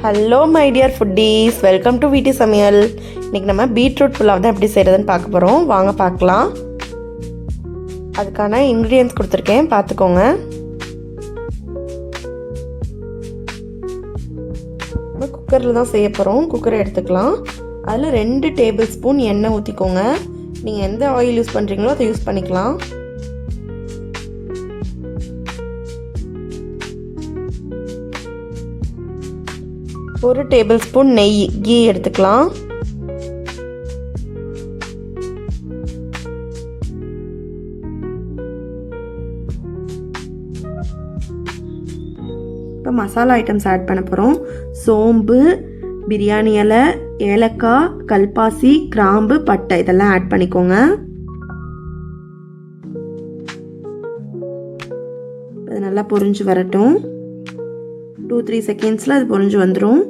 Hello my dear foodies, welcome to வீட்டு சமையல். இன்றைக்கி நம்ம பீட்ரூட் புலாவ் தான் எப்படி செய்கிறதுன்னு பார்க்க போகிறோம். வாங்க பார்க்கலாம். அதுக்கான இன்க்ரீடியன்ட்ஸ் கொடுத்துருக்கேன், பார்த்துக்கோங்க. நம்ம குக்கரில் தான் செய்ய போகிறோம். குக்கரை எடுத்துக்கலாம். அதில் 2 டேபிள் ஸ்பூன் எண்ணெய் ஊற்றிக்கோங்க. நீங்கள் எந்த ஆயில் யூஸ் பண்ணுறீங்களோ அதை யூஸ் பண்ணிக்கலாம். ஒரு டேபிள் ஸ்பூன் நெய் கீ எடுத்துக்கலாம். இப்போ மசாலா ஐட்டம்ஸ் ஆட் பண்ண போகிறோம். சோம்பு, பிரியாணி இலை, ஏலக்காய், கல்பாசி, கிராம்பு, பட்டை இதெல்லாம் ஆட் பண்ணிக்கோங்க. அது நல்லா பொரிஞ்சு வரட்டும். 2-3 செகண்ட்ஸில் அது பொரிஞ்சு வந்துடும்.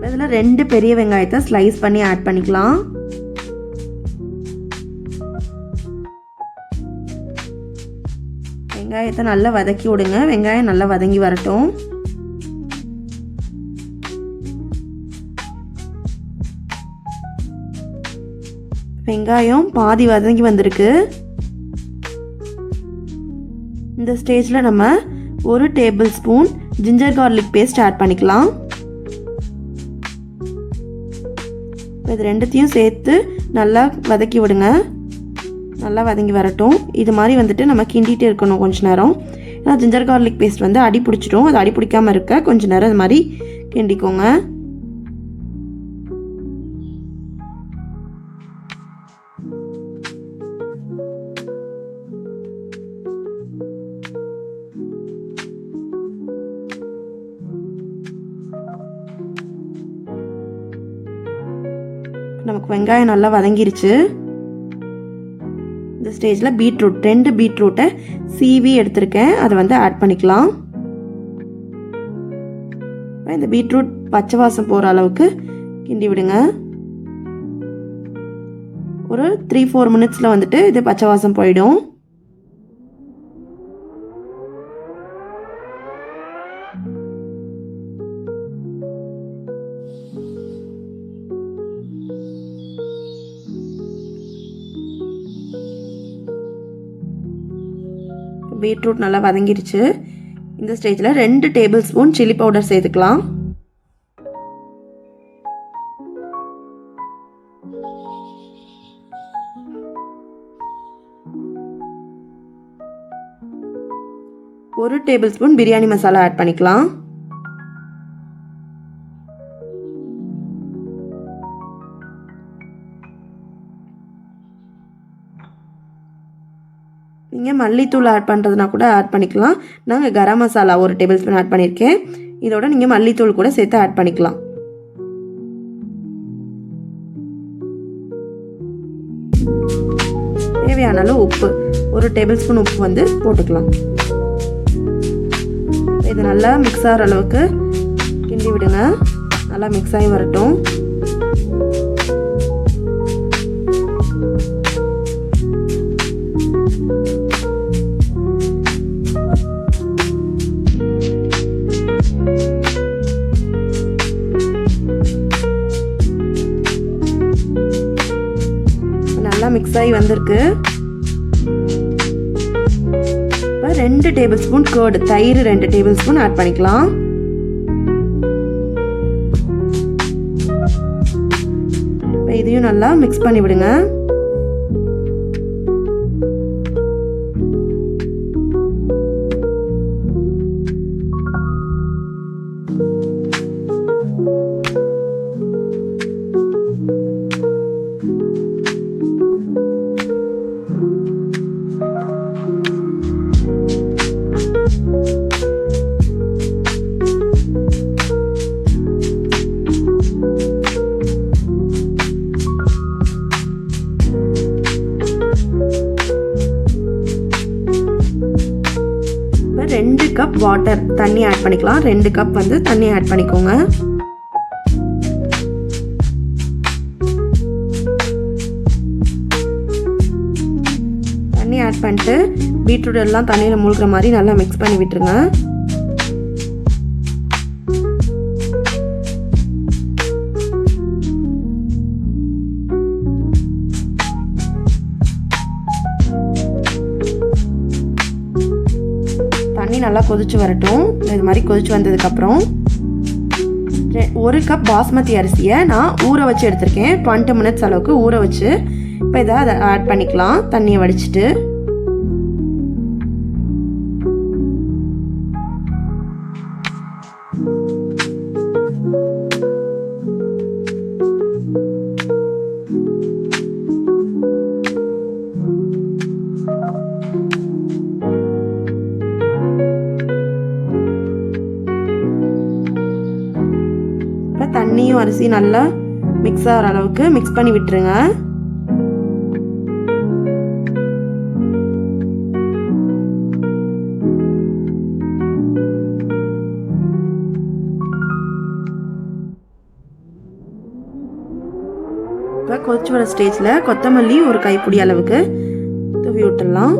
இதில் 2 பெரிய வெங்காயத்தை ஸ்லைஸ் பண்ணி ஆட் பண்ணிக்கலாம். வெங்காயத்தை நல்லா வதக்கி விடுங்க. வெங்காயம் நல்லா வதங்கி வரட்டும். வெங்காயம் பாதி வதங்கி வந்திருக்கு. இந்த ஸ்டேஜில் நம்ம 1 tablespoon ginger garlic paste add பண்ணிக்கலாம். இது ரெண்டுத்தையும் சேர்த்து நல்லா வதக்கி விடுங்க. நல்லா வதங்கி வரட்டும். இது மாதிரி வந்துட்டு நம்ம கிண்டிகிட்டே இருக்கணும் கொஞ்ச நேரம். ஏன்னா ஜிஞ்சர் கார்லிக் பேஸ்ட் வந்து அடி பிடிச்சிடும். அது அடி பிடிக்காமல் இருக்க கொஞ்ச நேரம் இது மாதிரி கிண்டிக்கோங்க. நமக்கு வெங்காயம் நல்லா வதங்கிருச்சு. இந்த ஸ்டேஜில் பீட்ரூட் 2 பீட்ரூட்டை சீவி எடுத்திருக்கேன். அதை வந்து ஆட் பண்ணிக்கலாம். இந்த பீட்ரூட் பச்சை வாசம் போகிற அளவுக்கு கிண்டி விடுங்க. ஒரு 3-4 மினிட்ஸில் வந்துட்டு இது பச்சை வாசம் போயிடும். பீட்ரூட் நல்லா வதங்கிருச்சு. இந்த ஸ்டேஜில் 2 டேபிள் ஸ்பூன் சில்லி பவுடர் சேர்த்துக்கலாம். ஒரு tablespoon biryani masala add பண்ணிக்கலாம். நீங்கள் மல்லித்தூள் ஆட் பண்ணுறதுனா கூட ஆட் பண்ணிக்கலாம். நாங்கள் garam masala 1 tablespoon add பண்ணியிருக்கேன். இதோட நீங்கள் மல்லித்தூள் கூட சேர்த்து ஆட் பண்ணிக்கலாம். தேவையான அளவு உப்பு 1 டேபிள் ஸ்பூன் உப்பு வந்து போட்டுக்கலாம். இது நல்லா மிக்ஸ் ஆகிற அளவுக்கு கிண்டி விடுங்க. நல்லா மிக்ஸ் ஆகி வரட்டும். நல்லா மிக்ஸ் ஆகி வந்திருக்கு. இப்போ 2 டேபிள் ஸ்பூன் கர்டு தயிர் 2 டேபிள் ஸ்பூன் ஆட் பண்ணிக்கலாம். இப்போ இதையும் நல்லா மிக்ஸ் பண்ணி விடுங்க. கப் வாட்டர் தண்ணி ஆட் பண்ணிக்கலாம். 2 கப் வந்து தண்ணி ஆட் பண்ணிக்கோங்க. தண்ணி ஆட் பண்ணிட்டு பீட்ரூட் எல்லாம் தண்ணியில் மூழ்கிற மாதிரி நல்லா மிக்ஸ் பண்ணி விட்டுருங்க. தண்ணி நல்லா கொதிச்சு வரட்டும். இது மாதிரி கொதிச்சு வந்ததுக்கப்புறம் 1 கப் பாஸ்மதி அரிசியை நான் ஊற வச்சு எடுத்திருக்கேன். 20 மினிட்ஸ் அளவுக்கு ஊற வச்சு இப்போ இதை அதை ஆட் பண்ணிக்கலாம். தண்ணியை வடிச்சிட்டு இப்போ தண்ணியும் அரிசி நல்லா மிக்ஸ் ஆகிற அளவுக்கு மிக்ஸ் பண்ணி விட்டுருங்க. இப்போ கொதிச்சு வர ஸ்டேஜில் கொத்தமல்லி ஒரு கைப்பிடி அளவுக்கு தூவி விட்டுடலாம்.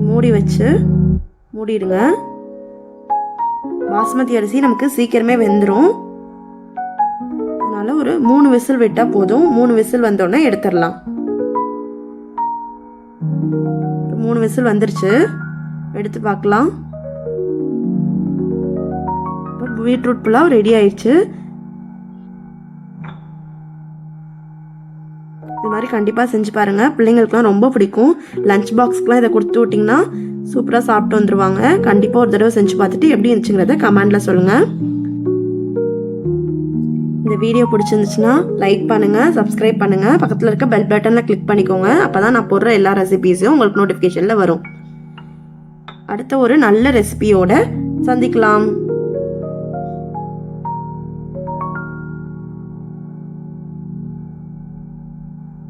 மூடி வச்சு மூடிடுங்க. பாஸ்மதி அரிசி நமக்கு சீக்கிரமே வெந்துடும். அதனால ஒரு 3 விசில் விட்டால் போதும். 3 விசில் வந்தோடனே எடுத்துடலாம். 3 விசில் வந்துருச்சு. எடுத்து பார்க்கலாம். இப்போ பீட்ரூட் புலாவ் ரெடி ஆயிடுச்சு. இது மாதிரி கண்டிப்பாக செஞ்சு பாருங்கள். பிள்ளைங்களுக்குலாம் ரொம்ப பிடிக்கும். லஞ்ச் பாக்ஸ்க்குலாம் இதை கொடுத்து விட்டிங்கன்னா சூப்பராக சாப்பிட்டு வந்துடுவாங்க. கண்டிப்பாக ஒரு தடவை செஞ்சு பார்த்துட்டு எப்படி இருந்துச்சுங்கிறத கமெண்டில் சொல்லுங்கள். இந்த வீடியோ பிடிச்சிருந்துச்சுன்னா லைக் பண்ணுங்கள், சப்ஸ்கிரைப் பண்ணுங்கள், பக்கத்தில் இருக்க பெல் பட்டனில் கிளிக் பண்ணிக்கோங்க. அப்போ தான் நான் போடுற எல்லா ரெசிபீஸும் உங்களுக்கு நோட்டிஃபிகேஷனில் வரும். அடுத்த ஒரு நல்ல ரெசிபியோட சந்திக்கலாம்.